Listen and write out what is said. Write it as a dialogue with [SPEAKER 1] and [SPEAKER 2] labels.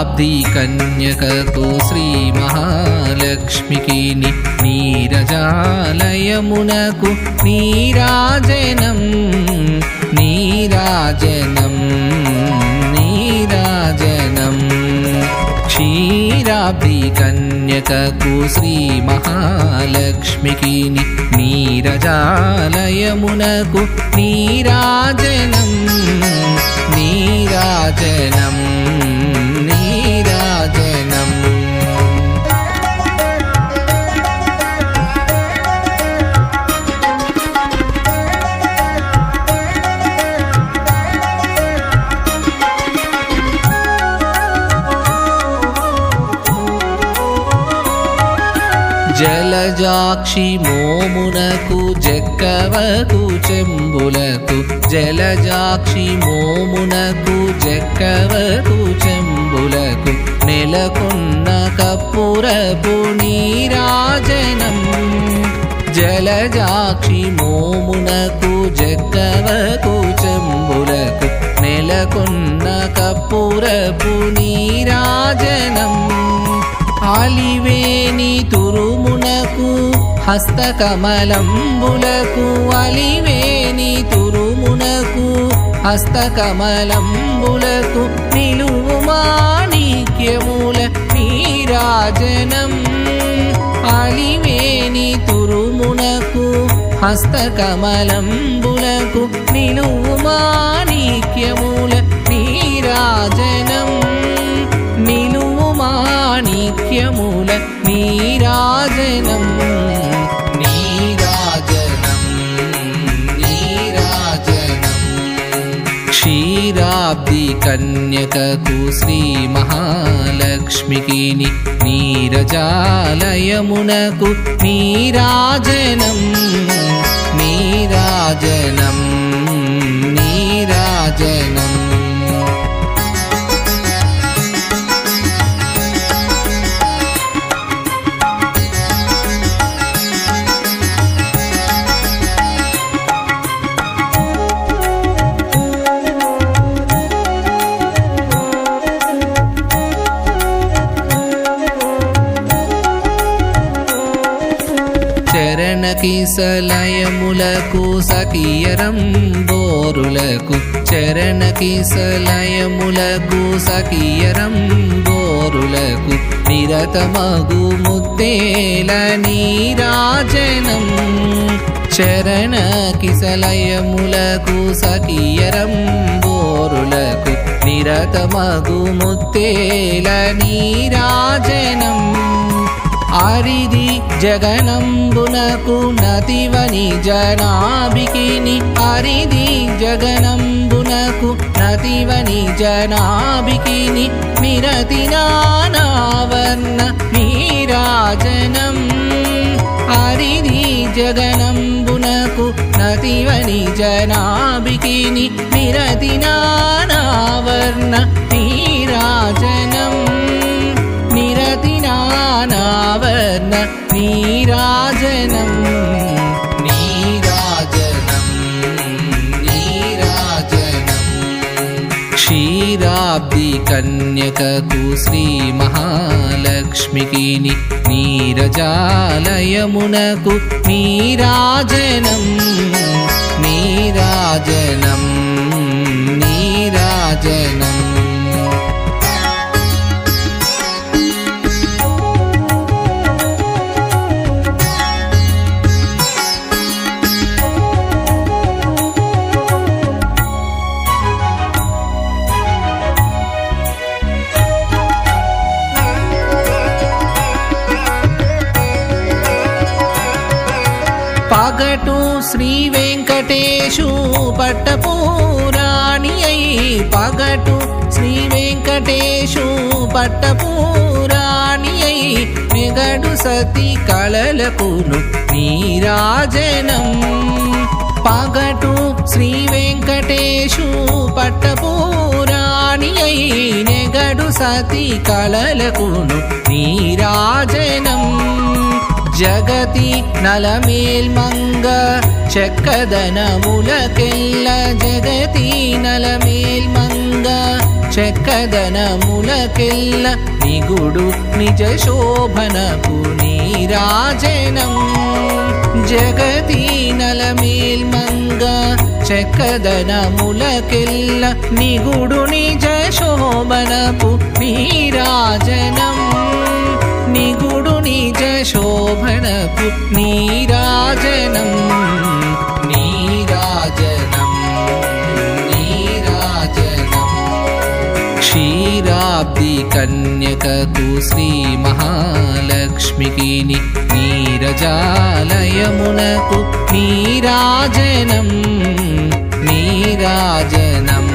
[SPEAKER 1] క్షీరాబ్ది కన్యకకు శ్రీ మహాలక్ష్మికి నీరజాలయమునకు నీరాజనం నీరాజనం నీరాజనం క్షీరాబ్ది కన్యకకు శ్రీ మహాలక్ష్మికి నీరజాలయమునకు నీరాజనం నీరాజనం నీరాజనం జలజాక్షి మోమునకు జక్కవకు చెంబులకు జలజాక్షి మోమునకు జక్కవకు చెంబులకు నెలకొన్న కప్పురపు నీరాజనం జలజాక్షి మోమునకు జక్కవకు చెంబులకు నెలకొన్న కప్పురపు నీరాజనం అలివేని తురుమునకు హస్తకమలంబులకు అలివేని తురుమునకు హస్తకమలంబులకు నిలువు మాణిక్యముల నీరాజనం అలివేని తురుమునకు హస్తకమలంబులకు నిలువు మాణిక్యముల నీరాజనం నిలువు మాణిక్యముల నీరాజనం నీరాజనం నీరాజనం క్షీరాబ్ది కన్యకకు శ్రీ మహాలక్ష్మికి నీరజాలయమునకు నీరాజనం నీరాజనం నీరాజనం చరణకిసలయములకు సఖియరం బోరులకు చరణకిసలయములకు సఖియరం బోరులకు నిరతమగు ముత్తేల నీరాజనం చరణకిసలయములకు సఖియరం బోరులకు నిరతమగు ముత్తేల నీరాజనం ఆరిది జగనంబునకు నతివని జనాభికిని ఆరిది జగనంబునకు నతివని జనాభికిని నిరతి నానావర్ణ నీరాజనం ఆరిది జగనంబునకు నతివని జనాభికిని నిరతి నానావర్ణ నీరాజనం నిరతి నానావర్ణ నీరాజనం నీరాజనం నీరాజనం క్షీరాబ్ది కన్యకకు శ్రీ మహాలక్ష్మికి నీరజాలయమునకు నీరాజనం నీరాజనం నీరాజనం పగటు శ్రీ వెంకటేశు పట్టపురాణి అయి పగటు శ్రీ వెంకటేశు పట్టపురాణి అయి మెగడు సతి కళలకును నీరాజనం పగటు శ్రీ వెంకటేశు పట్టపురాణి అయి నెగడు సతి కళలకును నీరాజనం జగతి నలమేల్మంగ చెక్కదనములకెల్ల జగతి నలమేల్మంగ చెక్కదనములకెల్ల నిగుడు నిజ శోభనపు నీరాజనం జగతి నలమేల్మంగ చెక్కదనములకెల్ల నిగుడు నిజ శోభనపు నీరాజనం నిగుడు నిజ శోభనపు నీరాజనం నీరాజనం నీరాజనం క్షీరాబ్ది కన్యకకు శ్రీ మహాలక్ష్మికి నీరజాలయమునకు నీరాజనం నీరాజనం